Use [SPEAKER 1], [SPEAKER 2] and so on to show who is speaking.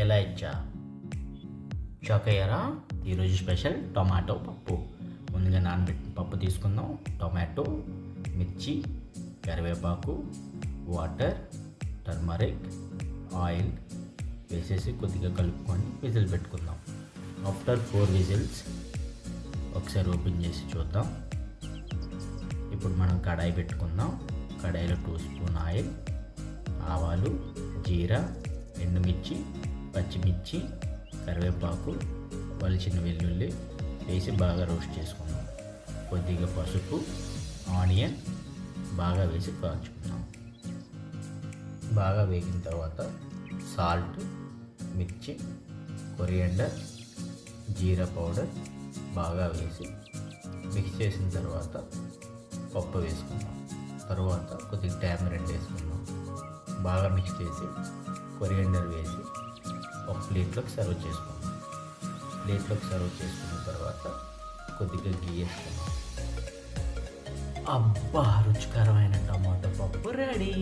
[SPEAKER 1] ఎలా ఇచ్చా షాక్ అయ్యారా? ఈరోజు స్పెషల్ టొమాటో పప్పు. ముందుగా నానబెట్టిన పప్పు తీసుకుందాం. టొమాటో, మిర్చి, కరివేపాకు, వాటర్, టర్మరిక్, ఆయిల్ వేసేసి కొద్దిగా కలుపుకొని విజిల్ పెట్టుకుందాం. ఆఫ్టర్ 4 విజిల్స్ ఒకసారి ఓపెన్ చేసి చూద్దాం. ఇప్పుడు మనం కడాయి పెట్టుకుందాం. కడాయిలో 2 స్పూన్ ఆయిల్, ఆవాలు, జీరా, ఎండుమిర్చి, పచ్చిమిర్చి, కరివేపాకు, వలిచిన వెల్లుల్లి వేసి బాగా రోస్ట్ చేసుకుందాం. కొద్దిగా పసుపు, ఆనియన్ బాగా వేసి కాల్చుకుందాం. బాగా వేగిన తర్వాత సాల్ట్, మిర్చి, కొరియండర్, జీరా పౌడర్ బాగా వేసి మిక్స్ చేసిన తర్వాత పప్పు వేసుకుందాం. తర్వాత కొద్దిగా టామరిన్ వేసుకుందాం. బాగా మిక్స్ చేసి కొరియండర్ వేసి ఒక ప్లేట్లోకి సర్వ్ చేసుకుందాం. ప్లేట్లోకి సర్వ్ చేసుకున్న తర్వాత కొద్దిగా గీ వేసుకుందాం. అబ్బా, రుచికరమైన టమాటో పప్పు రెడీ.